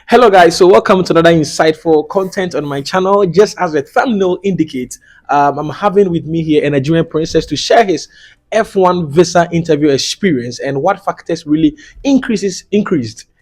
Hello, guys. So, welcome to another insightful content on my channel. Just as the thumbnail indicates, I'm having with me here a Nigerian princess to share his F1 visa interview experience and what factors really increased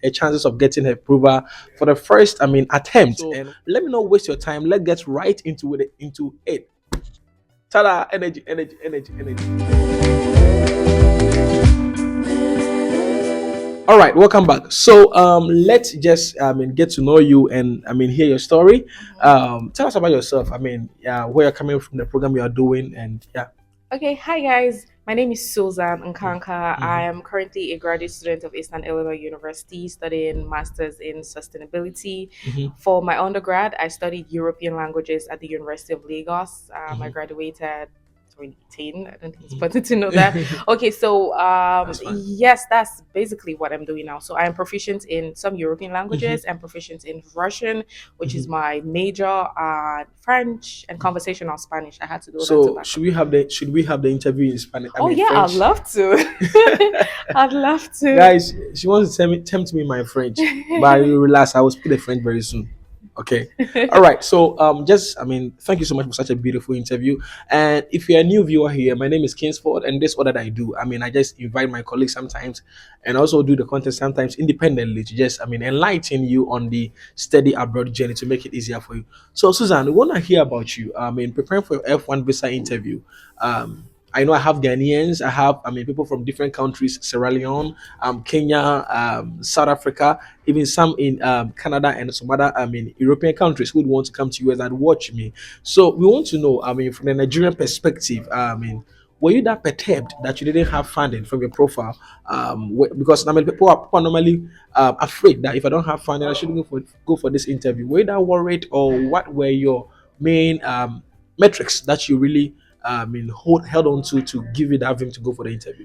her chances of getting her approval for the first, attempt. So, and let me not waste your time. Let's get right into it. Ta-da! Energy, energy, energy, energy. All right, welcome back. So let's just get to know you and hear your story. Tell us about yourself. Where you're coming from, the program you are doing, and yeah. Okay, hi guys. My name is Susan Nkanka. I Mm-hmm. am currently a graduate student of Eastern Illinois University studying Masters in Sustainability. Mm-hmm. For my undergrad, I studied European languages at the University of Lagos. I Mm-hmm. graduated 2018. I don't think it's important to know that. Mm-hmm. Okay, so That's fine. yes, that's basically what I'm doing now. So I am proficient in some European Mm-hmm. languages. I'm proficient in Russian, which is Mm-hmm. my major, French, and conversational Spanish. I had to do that to So back up. should we have the interview in Spanish? Oh yeah, I'd French. love to. I'd love to. Guys, she wants to tempt me my French, but you relax. I will speak the French very soon. Okay. All right. So thank you so much for such a beautiful interview. And if you're a new viewer here, my name is Kingsford, and this is what that I do. I just invite my colleagues sometimes, and also do the content sometimes independently to just enlighten you on the steady abroad journey to make it easier for you. So Susan, we want to hear about you. Preparing for your F1 visa interview. Um, I know I have Ghanaians. I have, people from different countries: Sierra Leone, Kenya, South Africa, even some in Canada and some other, European countries who would want to come to US and watch me. So we want to know, from the Nigerian perspective, were you that perturbed that you didn't have funding from your profile? Because people are normally afraid that if I don't have funding, I shouldn't go for this interview. Were you that worried, or what were your main metrics that you really held on to give you that vim to go for the interview?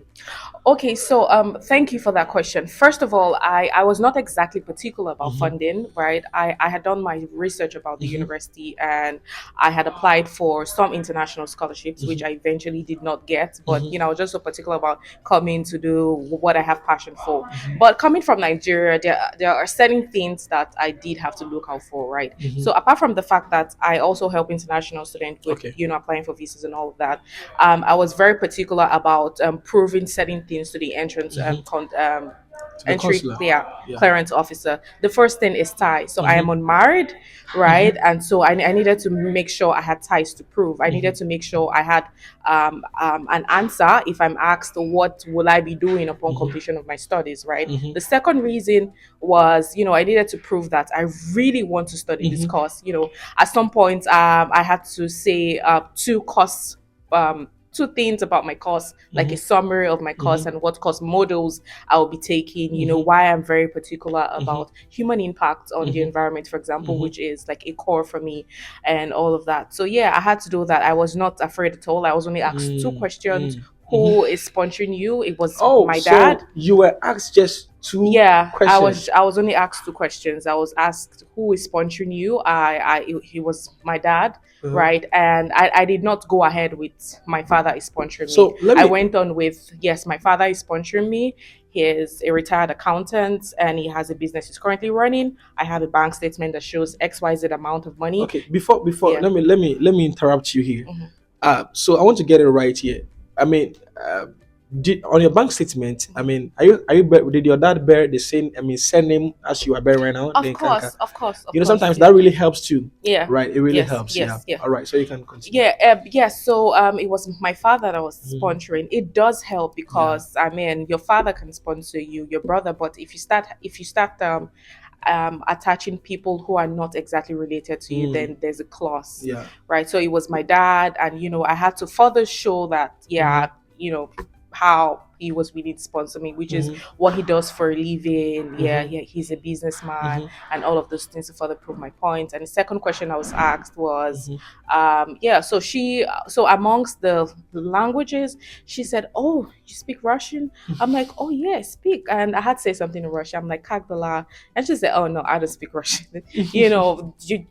Okay, so thank you for that question. First of all, I was not exactly particular about Mm-hmm. funding, right? I had done my research about the Mm-hmm. university and I had applied for some international scholarships, which Mm-hmm. I eventually did not get. But Mm-hmm. I was just so particular about coming to do what I have passion for. Mm-hmm. But coming from Nigeria, there are certain things that I did have to look out for, right? Mm-hmm. So apart from the fact that I also help international students with Okay. applying for visas and all of that, I was very particular about proving certain things to the entrance Mm-hmm. To the entry consular. Yeah. clearance officer. The first thing is tie. So I Mm-hmm. am unmarried, right? Mm-hmm. And so I needed to make sure I had ties to prove. I Mm-hmm. needed to make sure I had an answer if I'm asked what will I be doing upon Mm-hmm. completion of my studies, right? Mm-hmm. The second reason was, I needed to prove that I really want to study this Mm-hmm. course. At some point, I had to say two course two things about my course, like a Mm-hmm. summary of my Mm-hmm. course and what course models I will be taking, Mm-hmm. why I'm very particular Mm-hmm. about human impact on the Mm-hmm. environment, for example, Mm-hmm. which is like a core for me and all of that. So yeah, I had to do that. I was not afraid at all. I was only asked two Mm, questions. mm, mhm. Who is sponsoring you? It was Oh, my dad. so you were asked just two Yeah, I was questions. I was only asked two questions. I was asked who is sponsoring you. He was my dad, Uh-huh. right? And I did not go ahead with my father is sponsoring me. So let I me. went on with yes, my father is sponsoring me. He is a retired accountant and he has a business he's currently running. I have a bank statement that shows XYZ amount of money. Okay, before Yeah. let me interrupt you here. Mhm. So I want to get it right here. I mean, did on your bank statement? Did your dad bear the same surname as you are bearing right now? Of The Nkanka. course, of course, of course. Sometimes Yeah. that really helps too, Yeah. right? It really Yes, helps. Yeah. yes, yeah. All right. So you can continue. Yeah, so it was my father that was Mhm. sponsoring. It does help Yeah. because your father can sponsor you, your brother, but if you start attaching people who are not exactly related to you, Mm, then there's a clause, yeah. right? So it was my dad, and I had to further show that, Mm-hmm. yeah, you know how he was willing to sponsor me, which is Mm-hmm. what he does for a living. Yeah, Mm-hmm. yeah, he's a businessman, Mm-hmm. and all of those things to further prove my point. And the second question I was asked was, Mm-hmm. yeah, so amongst the languages, she said, "Oh, you speak Russian?" I'm like, "Oh yeah, I speak." And I had to say something in Russian. I'm like, "Kagdala," and she said, "Oh no, I don't speak Russian."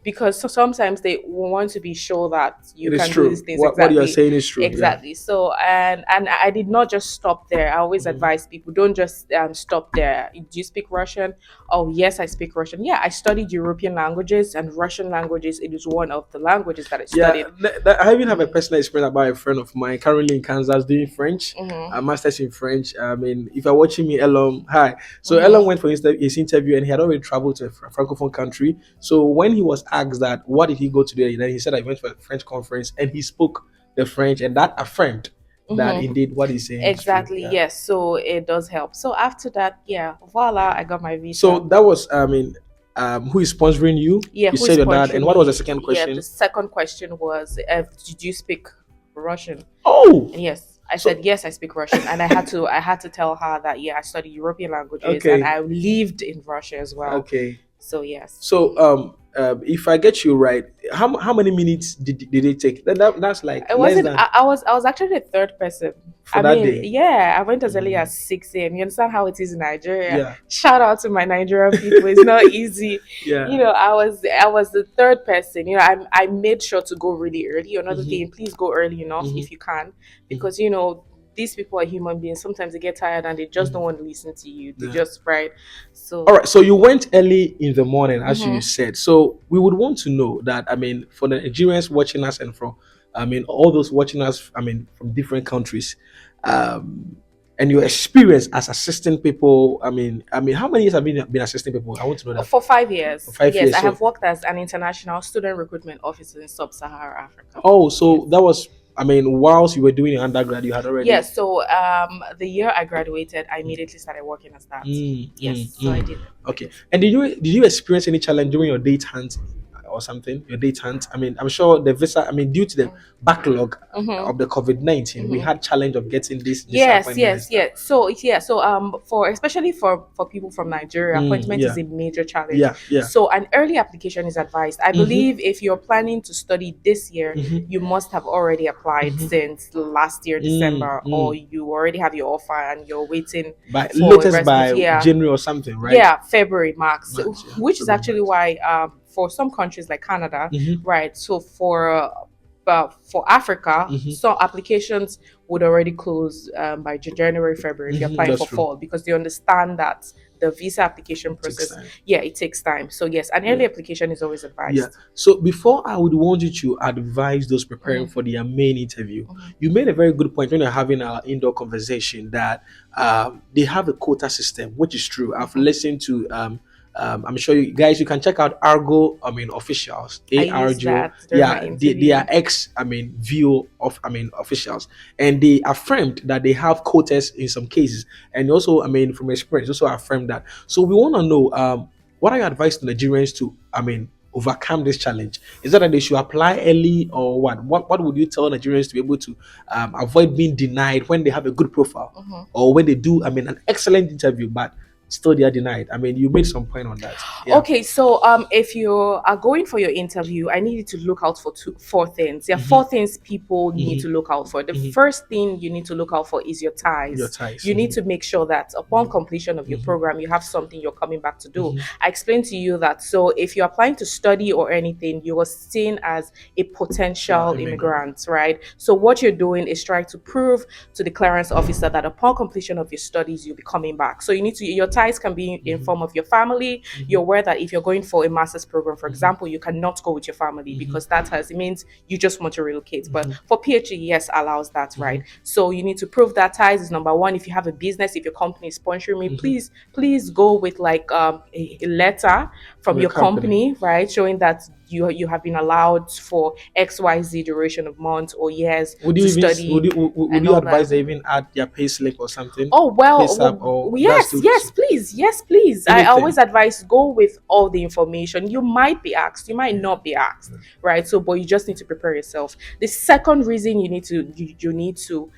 Because sometimes they want to be sure that you It is can do these true. things What you are exactly. saying is true. Yeah. Exactly. So and I did not just stop there. I always Mhm. advise people, don't just stop there. Do you speak Russian? Oh, yes, I speak Russian. Yeah, I studied European languages, and Russian languages, it is one of the languages that I Yeah, studied. I even have a Mm-hmm. personal experience about a friend of mine currently in Kansas doing French, Mm-hmm. a master's in French. I mean, if you're watching me, Elon, hi. So Elon Mm-hmm. went for his interview and he had already traveled to a francophone country. So when he was asked that, what did he go to there? Then he said, I went for a French conference and he spoke the French, and that affirmed that Mm-hmm. indeed what he's saying is true. Exactly. Yeah. Yes. So it does help. So after that, yeah, voila, I got my So visa. that was, I mean, who is sponsoring you? Yeah, You who is said your dad. And sponsoring what was the me? second Yeah, the question? second question was, did you speak Russian? Oh, And yes, I said so yes, I speak Russian, and I had to tell her that yeah, I study European languages and okay, I lived in Russia as well. okay. So yes. So, if I get you right, how many minutes did it take? That's like It less wasn't. than I was actually the third person. for I that mean, day. yeah, I went as early Mm, as 6 a.m. You understand how it is in Nigeria? yeah, Shout out to my Nigerian people. It's not easy. yeah. I was the third person. I made sure to go really early. Another Hmm. thing, please go early enough Hmm. if you can, Hmm. because these people are human beings. Sometimes they get tired and they just don't Hmm. want to listen to you. They Yeah. just right. All So. right. So you went early in the morning, as you Mhm. said. So we would want to know that. I mean, for the Nigerians watching us and from, I mean, all those watching us. I mean, from different countries. Um, and your experience as assisting people. I mean, how many years have you been assisting people? I want to know that. For five For years, 5 years. yes, I So have worked as an international student recruitment officer in sub-Saharan Africa. oh, Yes. so that was, I mean, whilst you were doing your undergrad, you had already. Yes, so the year I graduated, I immediately started working as that. Mm, Yes, mm, so I mm. did. Okay. Yes. And did you experience any challenge during your date hunt or something? Your date hunt. I mean, I'm sure the visa. I mean, due to the backlog Mm-hmm. of the COVID-19, we Mm-hmm. had challenge of getting this visa Yes, appointment and yes, stuff. yes. So yeah, so for especially for people from Nigeria, appointment is Yeah, a major challenge. yeah, yeah. So an early application is advised. I Mm-hmm, believe if you're planning to study this year, mm-hmm, you must have already applied mm-hmm. since last year December, or Mm. you already have your offer and you're waiting By for a latest response. by Yeah, January or something, right? yeah, February max, so, March, yeah, which is February, actually March. why for some countries like Canada, Mm-hmm, right? So for Africa, mm-hmm, some applications would already close by January, February if you're mm-hmm. applying That's for true. fall, because they understand that the visa application It takes process, time. yeah, it takes time. So yes, an Yeah. early application is always Yeah. advised. So before I would want you to advise those preparing Mhm, for their main interview, mhm. you made a very good point when you're having our indoor conversation that they have a quota system, which is true. I've Mhm. listened to I'm sure you guys you can check out Argo, I mean officials, I use ARGO. that during my Yeah, they are interview. ex, I mean, VO of, I mean, officials, and they affirmed that they have quotas in some cases, and also, I mean, from experience, also affirmed that. So we want to know what are your advice to Nigerians to, I mean, overcome this challenge? Is that they should apply early or what? What would you tell Nigerians to be able to avoid being denied when they have a good profile Mhm. or when they do, I mean, an excellent interview, but still they are denied? I mean, you made some point on that. Yeah. Okay, so if you are going for your interview, I need you to look out for four things. There are Hmm. four things people need Hmm. to look out for. The Hmm. first thing you need to look out for is your Your ties. ties. You need to make sure that upon completion of your Hmm. program, you have something you're coming back to do. Hmm. I explained to you that, so if you're applying to study or anything, you are seen as a Yeah, potential immigrant. immigrant, right? So what you're doing is trying to prove to the clearance officer that upon completion of your studies, you'll be coming back. So your ties can be in Hmm. form of your family. Hmm. You're aware that if you're going for a master's program, for Hmm. example, you cannot go with your family Hmm. because it means you just want to relocate. But Hmm. for PhD, yes, allows that, Hmm. right? So you need to prove that ties is number one. If you have a business, if your company is sponsoring me, Hmm. please go with like a letter From from your your company. company, right, showing that you have been allowed for XYZ duration of months or years Would you to even study would and you all advise that. they even add their pay slip or something? Oh Pay well, stub or that's yes, too yes, soon? please, yes, please. I Anything. always advise go with all the information. You might be asked, you might not be asked, right? So, but you just need to prepare yourself. The second reason you need to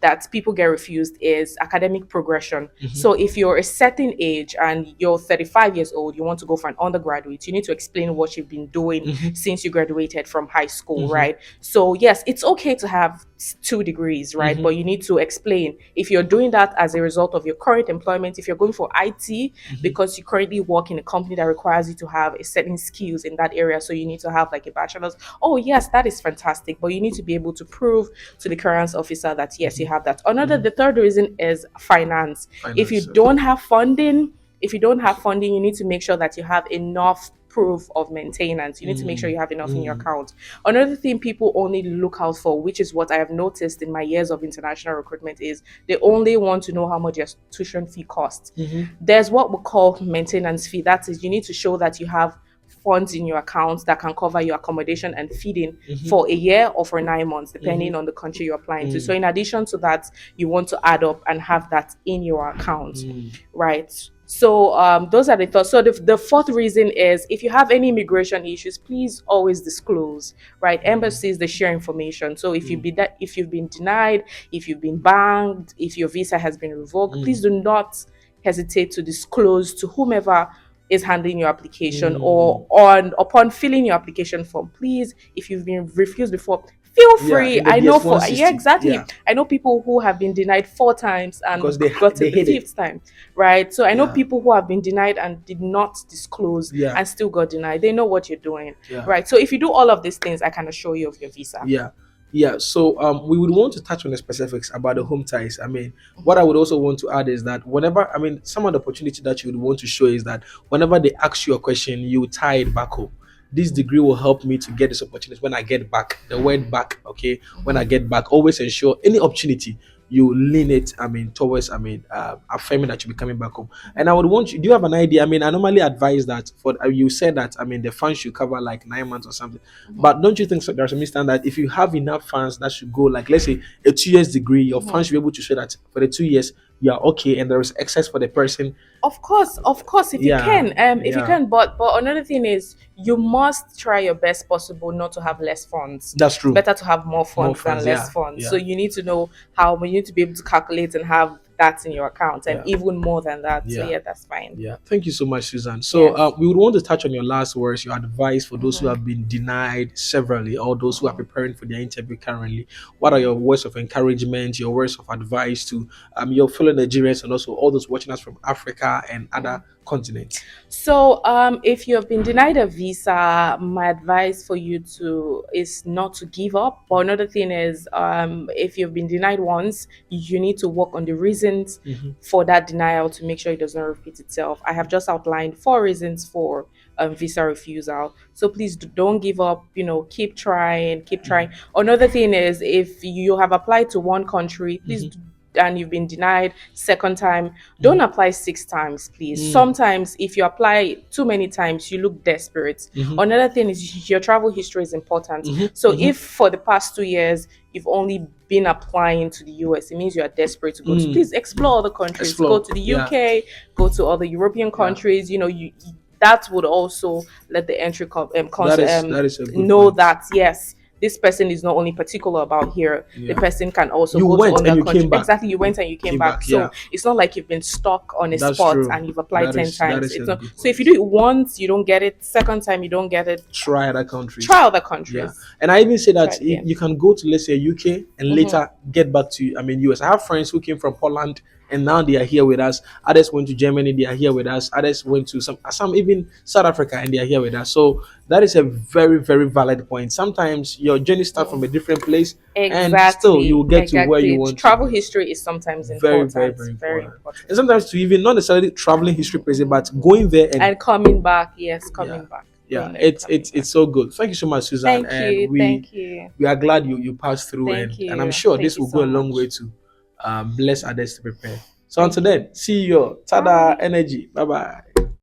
that people get refused is academic progression. Hmm. So, if you're a certain age and you're 35 years old, you want to go for an undergraduate, you need to explain what you've been been doing Mhm. since you graduated from high school, Mhm. right? So yes, it's okay to have 2 degrees, right? Mhm. But you need to explain if you're doing that as a result of your current employment, if you're going for IT Mhm. because you currently work in a company that requires you to have a certain skills in that area, so you need to have like a bachelor's. Oh yes, that is fantastic, but you need to be able to prove to the clearance officer that yes, you Mhm. have that. Another, Mhm. the third reason is finance. If you Finance. Okay. don't have funding, if you don't have funding, you need to make sure that you have enough proof of maintenance. You need to make sure Mm. you have enough in your Mm. account. Another thing people only look out for, which is what I have noticed in my years of international recruitment, is they only want to know how much your tuition fee costs. Mhm. There's what we call maintenance fee. That is, you need to show that you have funds in your account that can cover your accommodation and feeding Mhm. for a year or for 9 months, depending Mhm. on the country you're applying to. So, Mm. in addition to that, you want to add up and have that in your account, Mm. right? So, those are the thoughts. So, the fourth reason is if you have any immigration issues, please always disclose, right? Mm. Embassies, they share information. So, Mm. if you've been denied, if you've been banned, if your visa has been revoked, Mm. please do not hesitate to disclose to whomever is handling your application, Mm. or on upon filling your application form. Please, if you've been refused before, feel Yeah, free. in the I know BS for, yeah, 160. exactly. Yeah, I know people who have been denied 4 times because and they got it they the hate it. fifth time, right? So I know Yeah. people who have been denied and did not disclose Yeah. and still got denied. They know what you're doing, Yeah. right? So if you do all of these things, I can assure you of your visa. Yeah. Yeah. So we would want to touch on the specifics about the home ties. I mean, what I Mhm. would also want to add is that whenever, I mean, some of the opportunity that you would want to show is that whenever they ask you a question, you tie it back home. This degree will help me to get this opportunity when I get back. The word back, okay. When I get back, always ensure any opportunity you lean it. I mean, towards. I mean, affirming that you'll be coming back home. And I would want you. Do you have an idea? I mean, I normally advise that for you said that. I mean, the funds should cover like 9 months or something. Mhm. But don't you think so, there's a understand that if you have enough funds, that should go like let's say a 2 years degree, your funds Mhm. should be able to show that for the 2 years you are okay, and there is excess for the person. Of course, Yeah, if you yeah, can, but another thing is you must try your best possible not to have less funds. that's It's true. better to have more More funds than funds, less yeah, funds. So yeah, you need to know how you need to be able to calculate and have that in your account, and yeah, even more than that. So yeah. yeah, that's fine. Yeah, thank you so much, Susan. So, Yes. we would want to touch on your last words, your advice for those who Mhm. have been denied severally, or those who are Mhm. preparing for their interview currently. What are your words of encouragement, your words of advice to your fellow Nigerians and also all those watching us from Africa and other Mhm. continents? So, if you have been denied a visa, my advice for you to is not to give up. But another thing is, if you've been denied once, you need to work on the reasons Mhm. for that denial to make sure it does not repeat itself. I have just outlined 4 reasons for visa refusal. So please don't give up. You know, keep trying, keep trying. Another thing is, if you have applied to one country, please. Mhm. And you've been denied second time, don't Mhm. apply 6 times, please. Mm. Sometimes if you apply too many times, you look desperate. Mhm. Another thing is your travel history is important. Mhm. So Mhm. if for the past 2 years you've only been applying to the US, it means you are desperate to go to. Mm. Please explore other countries. Go Explore. to the Yeah. UK, go to other European Yeah. countries. You know, that would also let the entry That is a good know point. that yes, this person is not only particular about here, the Yeah. person can also You go to went and other you came countries. back. Exactly, you went and you came Came back. back. Yeah. So it's not like you've been stuck on a That's spot true. and you've applied That 10 is that times. is It's a not, good so if you point. do it once, you don't get it. Second time, you don't get it. Try other countries. Try other Yeah, countries. and I even say Try that it again. you can go to let's say UK and Hmm. later get back to I mean US. I have friends who came from Poland and now they are here with us. Others went to Germany, they are here with us. Others went to some even South Africa and they are here with us. So that is a very valid point. Sometimes your journey starts from a different place and still you will Exactly, get to where you exactly. want to Travel be. history is sometimes Very important, very important. And important. sometimes to even not necessarily traveling history per se, but going there and And coming back, yes, yeah, coming back, yeah, going there and it's coming it's back. it's so good. Thank you so much, Susan, Thank and you, we thank you, we are glad you passed through, and I'm sure thank this you will go so a long way much. to bless others to prepare. So until Thank you. then, see you. Tada Bye. energy. Bye bye.